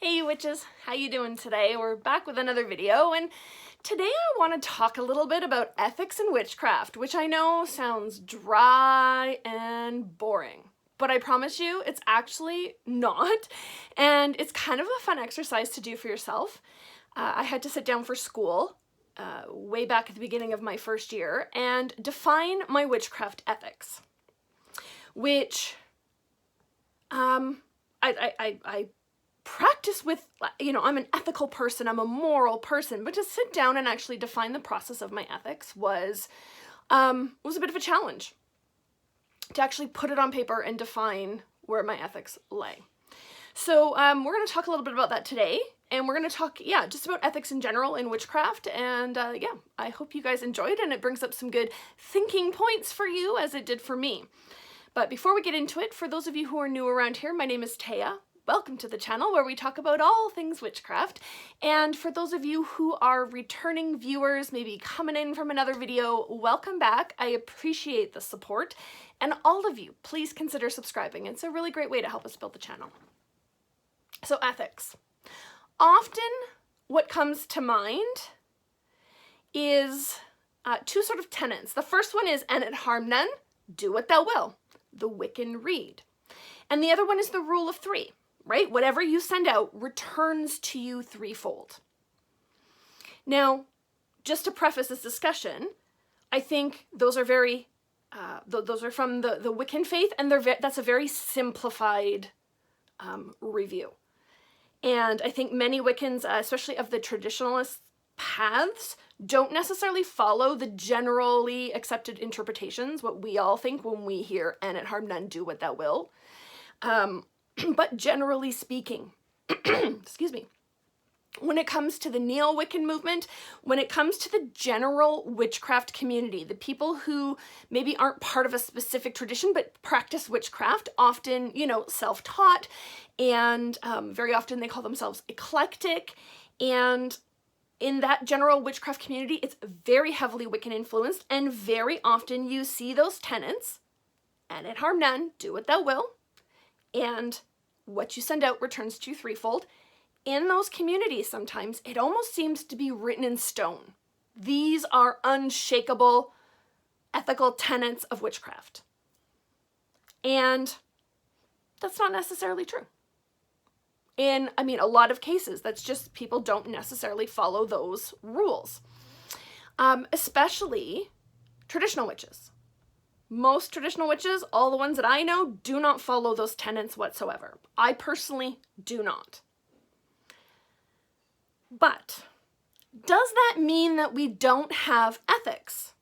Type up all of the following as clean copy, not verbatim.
Hey witches, how you doing today? We're back with another video, and today I want to talk a little bit about ethics in witchcraft, which I know sounds dry and boring, but I promise you it's actually not, and it's kind of a fun exercise to do for yourself. I had to sit down for school way back at the beginning of my first year and define my witchcraft ethics, which I practice with, I'm an ethical person, I'm a moral person, but to sit down and actually define the process of my ethics was a bit of a challenge to actually put it on paper and define where my ethics lay. So we're going to talk a little bit about that today, and we're going to talk, just about ethics in general in witchcraft, and I hope you guys enjoyed, and it brings up some good thinking points for you as it did for me. But before we get into it, for those of you who are new around here, my name is Taya. Welcome to the channel where we talk about all things witchcraft. And for those of you who are returning viewers, maybe coming in from another video, welcome back. I appreciate the support. And all of you, please consider subscribing. It's a really great way to help us build the channel. So ethics. Often what comes to mind is two sort of tenets. The first one is, "And it harm none, do what thou will," the Wiccan Rede. And the other one is the rule of three, right? Whatever you send out returns to you threefold. Now, just to preface this discussion, I think those are very, those are from the Wiccan faith, and that's a very simplified review. And I think many Wiccans, especially of the traditionalist paths, don't necessarily follow the generally accepted interpretations, what we all think when we hear, "And it harm none, do what thou will." But generally speaking, excuse me, when it comes to the Neo-Wiccan movement, when it comes to the general witchcraft community, the people who maybe aren't part of a specific tradition but practice witchcraft, often, self-taught, and very often they call themselves eclectic, and in that general witchcraft community, it's very heavily Wiccan influenced, and very often you see those tenets, "And it harm none, do what thou will," and "what you send out returns to you threefold." In those communities, sometimes it almost seems to be written in stone. These are unshakable ethical tenets of witchcraft. And that's not necessarily true. In, a lot of cases, that's just people don't necessarily follow those rules. Especially traditional witches. Most traditional witches, all the ones that I know, do not follow those tenets whatsoever. I personally do not. But does that mean that we don't have ethics?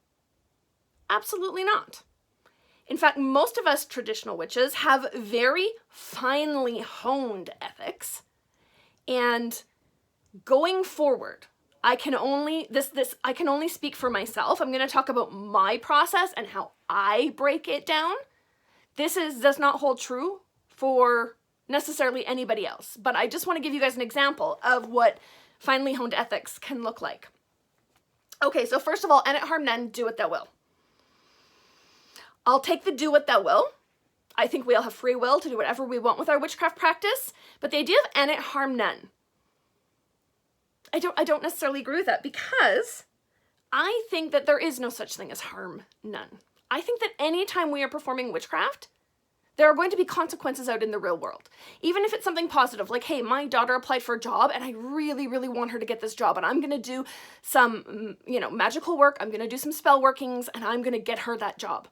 Absolutely not. In fact, most of us traditional witches have very finely honed ethics, and going forward, I can only speak for myself. I'm going to talk about my process and how I break it down. This does not hold true for necessarily anybody else, but I just want to give you guys an example of what finely honed ethics can look like. Okay, so first of all, "And it harm none, do what thou will." I'll take the "do what thou will." I think we all have free will to do whatever we want with our witchcraft practice, but the idea of "and it harm none," I don't necessarily agree with that, because I think that there is no such thing as harm none. I think that anytime we are performing witchcraft, there are going to be consequences out in the real world. Even if it's something positive, like, hey, my daughter applied for a job and I really, really want her to get this job, and I'm going to do some, magical work, I'm going to do some spell workings, and I'm going to get her that job.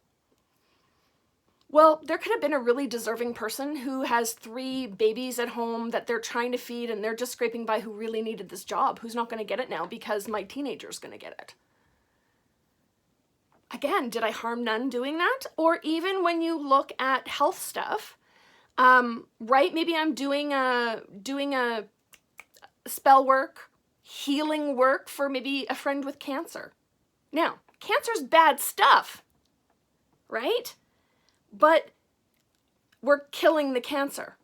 Well, there could have been a really deserving person who has 3 babies at home that they're trying to feed, and they're just scraping by, who really needed this job, who's not going to get it now because my teenager's going to get it. Again, did I harm none doing that? Or even when you look at health stuff, right? Maybe I'm doing a spell work, healing work for maybe a friend with cancer. Now, cancer's bad stuff, right? But we're killing the cancer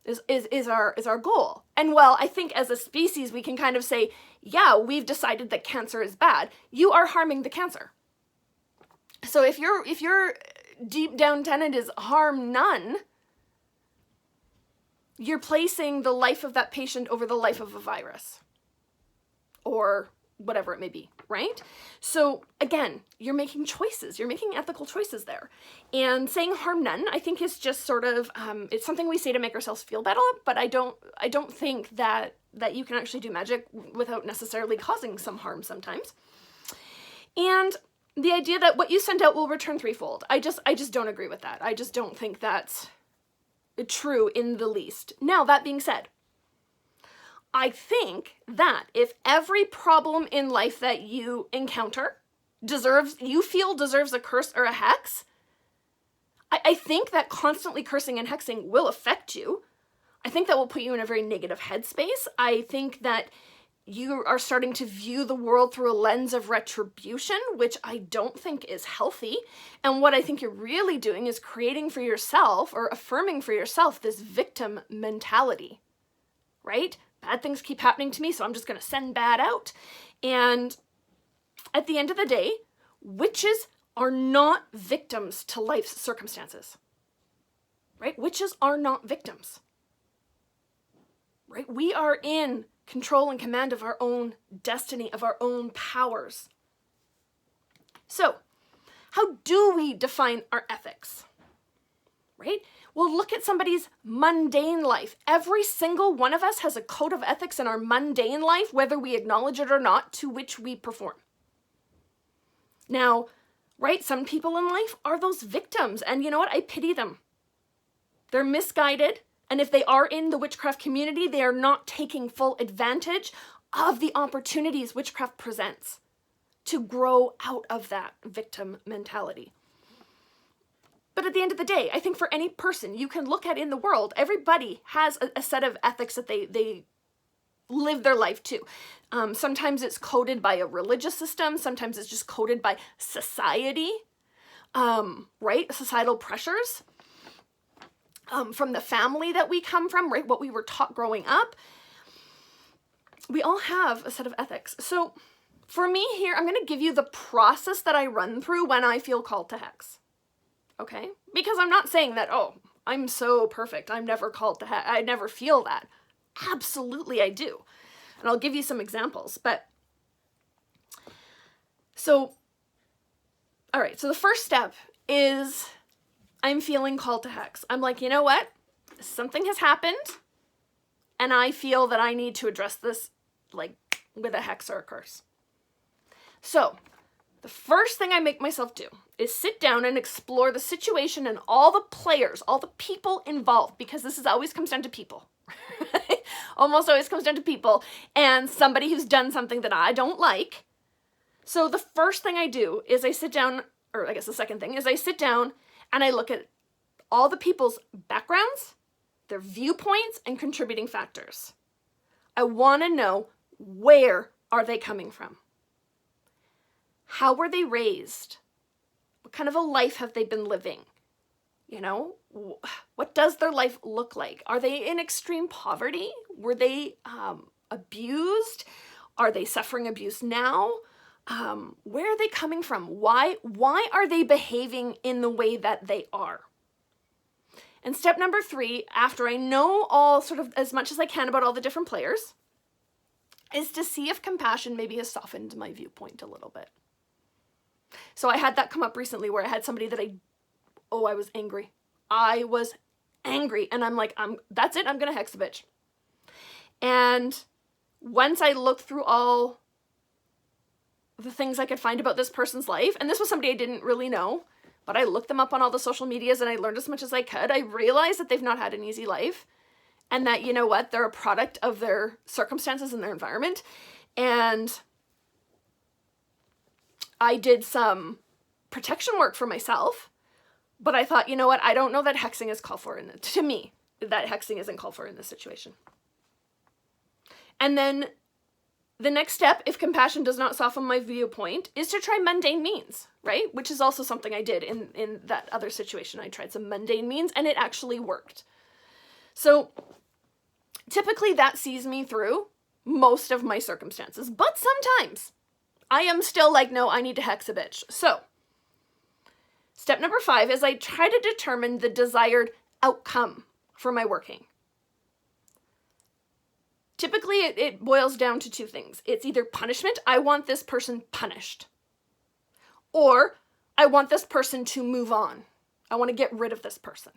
is our goal. And well, I think as a species, we can kind of say, yeah, we've decided that cancer is bad. You are harming the cancer. So if your deep down tenet is harm none, you're placing the life of that patient over the life of a virus or whatever it may be, right? So again, you're making choices. You're making ethical choices there. And saying harm none, I think is just sort of, it's something we say to make ourselves feel better, but I don't think that you can actually do magic without necessarily causing some harm sometimes. And the idea that what you send out will return threefold. I just don't agree with that. I just don't think that's true in the least. Now, that being said, I think that if every problem in life that you encounter you feel deserves a curse or a hex, I think that constantly cursing and hexing will affect you. I think that will put you in a very negative headspace. I think that you are starting to view the world through a lens of retribution, which I don't think is healthy. And what I think you're really doing is creating for yourself or affirming for yourself this victim mentality, right? Bad things keep happening to me, so I'm just going to send bad out. And at the end of the day, witches are not victims to life's circumstances, right? Witches are not victims, right? We are in control and command of our own destiny, of our own powers. So, how do we define our ethics, right? Well, look at somebody's mundane life. Every single one of us has a code of ethics in our mundane life, whether we acknowledge it or not, to which we perform. Now, right, some people in life are those victims, and you know what? I pity them. They're misguided, and if they are in the witchcraft community, they are not taking full advantage of the opportunities witchcraft presents to grow out of that victim mentality. But at the end of the day, I think for any person you can look at in the world, everybody has a set of ethics that they live their life to. Sometimes it's coded by a religious system. Sometimes it's just coded by society, right? Societal pressures from the family that we come from, right? What we were taught growing up. We all have a set of ethics. So for me here, I'm going to give you the process that I run through when I feel called to hex. Okay? Because I'm not saying that, oh, I'm so perfect, I'm never called to hex. I never feel that. Absolutely I do. And I'll give you some examples. But, so, all right, so the first step is I'm feeling called to hex. I'm like, you know what? Something has happened, and I feel that I need to address this, like, with a hex or a curse. So, the first thing I make myself do is sit down and explore the situation and all the players, all the people involved, because this always comes down to people. Almost always comes down to people and somebody who's done something that I don't like. So the first thing I do is I sit down, or I guess the second thing is I sit down and I look at all the people's backgrounds, their viewpoints, and contributing factors. I want to know, where are they coming from? How were they raised? What kind of a life have they been living? You know, what does their life look like? Are they in extreme poverty? Were they abused? Are they suffering abuse now? Where are they coming from? Why are they behaving in the way that they are? And step number 3, after I know all sort of as much as I can about all the different players, is to see if compassion maybe has softened my viewpoint a little bit. So I had that come up recently where I had somebody that I was angry. I was angry. And I'm like, that's it. I'm going to hex a bitch. And once I looked through all the things I could find about this person's life, and this was somebody I didn't really know, but I looked them up on all the social medias and I learned as much as I could. I realized that they've not had an easy life and that, you know what, they're a product of their circumstances and their environment. And I did some protection work for myself, but I thought, you know what, I don't know that hexing is called for to me, that hexing isn't called for in this situation. And then the next step, if compassion does not soften my viewpoint, is to try mundane means, right? Which is also something I did in that other situation. I tried some mundane means and it actually worked. So typically that sees me through most of my circumstances, but sometimes I am still like, no, I need to hex a bitch. So step number 5 is I try to determine the desired outcome for my working. typically it boils down to two things. It's either punishment, I want this person punished, or I want this person to move on. I want to get rid of this person.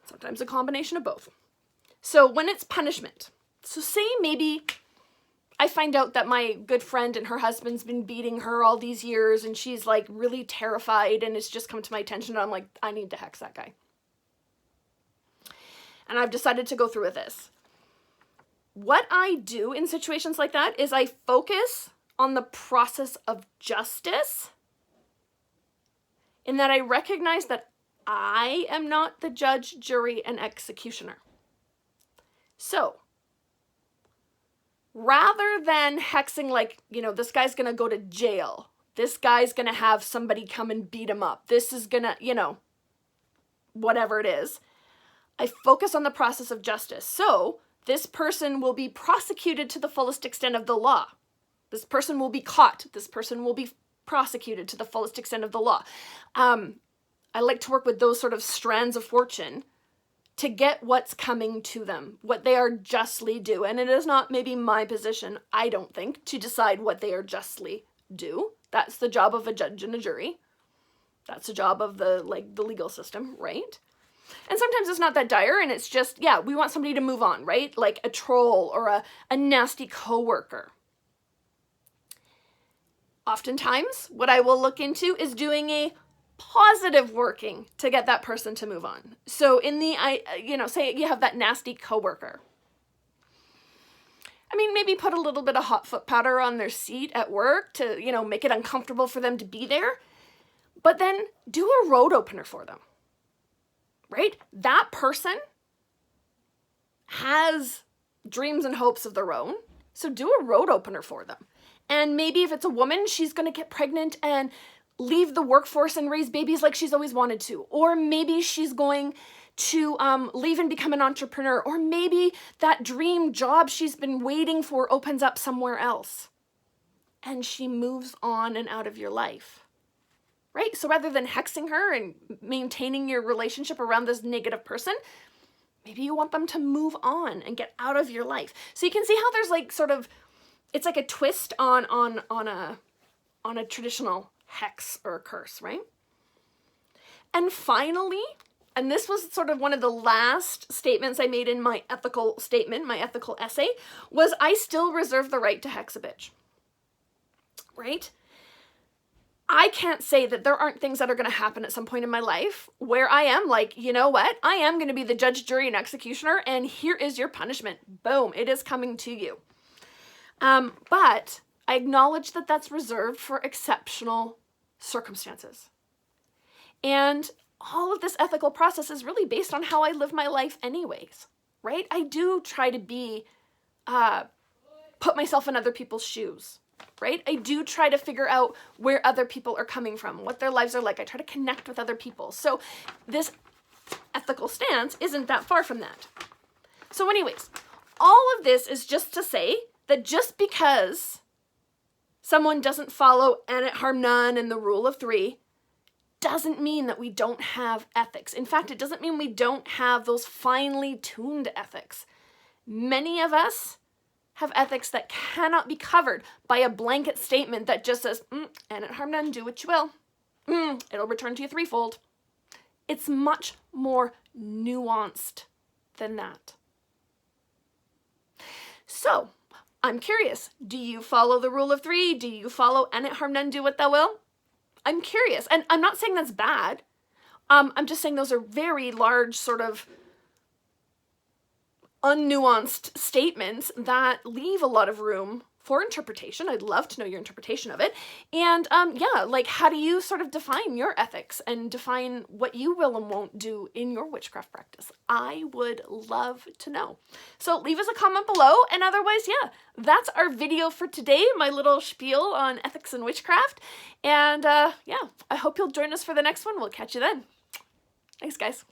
Sometimes a combination of both. So when it's punishment, so say maybe I find out that my good friend and her husband's been beating her all these years and she's like really terrified and it's just come to my attention and I'm like, I need to hex that guy. And I've decided to go through with this. What I do in situations like that is I focus on the process of justice, in that I recognize that I am not the judge, jury, and executioner. So, rather than hexing like, this guy's gonna go to jail, this guy's gonna have somebody come and beat him up, this is gonna, whatever it is, I focus on the process of justice. So, this person will be prosecuted to the fullest extent of the law. This person will be caught. This person will be prosecuted to the fullest extent of the law. I like to work with those sort of strands of fortune to get what's coming to them, what they are justly due. And it is not maybe my position, I don't think, to decide what they are justly due. That's the job of a judge and a jury. That's the job of the legal system, right? And sometimes it's not that dire and it's just, we want somebody to move on, right? Like a troll or a nasty coworker. Oftentimes, what I will look into is doing a positive working to get that person to move on. So in the, say you have that nasty coworker. I mean, maybe put a little bit of hot foot powder on their seat at work to, make it uncomfortable for them to be there. But then do a road opener for them, right? That person has dreams and hopes of their own. So do a road opener for them. And maybe if it's a woman, she's going to get pregnant and leave the workforce and raise babies like she's always wanted to. Or maybe she's going to leave and become an entrepreneur. Or maybe that dream job she's been waiting for opens up somewhere else. And she moves on and out of your life. Right? So rather than hexing her and maintaining your relationship around this negative person, maybe you want them to move on and get out of your life. So you can see how there's it's like a twist on a traditional hex or a curse, right? And finally, and this was sort of one of the last statements I made in my ethical statement, my ethical essay, was I still reserve the right to hex a bitch, right? I can't say that there aren't things that are going to happen at some point in my life where I am like, you know what? I am going to be the judge, jury, and executioner, and here is your punishment. Boom, it is coming to you. But I acknowledge that that's reserved for exceptional circumstances. And all of this ethical process is really based on how I live my life anyways, right? I do try to put myself in other people's shoes, right? I do try to figure out where other people are coming from, what their lives are like. I try to connect with other people. So this ethical stance isn't that far from that. So anyways, all of this is just to say that just because someone doesn't follow and it harm none and the rule of three doesn't mean that we don't have ethics. In fact, it doesn't mean we don't have those finely tuned ethics. Many of us have ethics that cannot be covered by a blanket statement that just says, and it harm none, do what you will. It'll return to you threefold. It's much more nuanced than that. So, I'm curious, do you follow the rule of three? Do you follow and it harm none, do what thou will? I'm curious, and I'm not saying that's bad. I'm just saying those are very large, sort of unnuanced statements that leave a lot of room for interpretation. I'd love to know your interpretation of it. And how do you sort of define your ethics and define what you will and won't do in your witchcraft practice? I would love to know. So leave us a comment below, and otherwise, that's our video for today, my little spiel on ethics and witchcraft. And I hope you'll join us for the next one. We'll catch you then. Thanks, guys.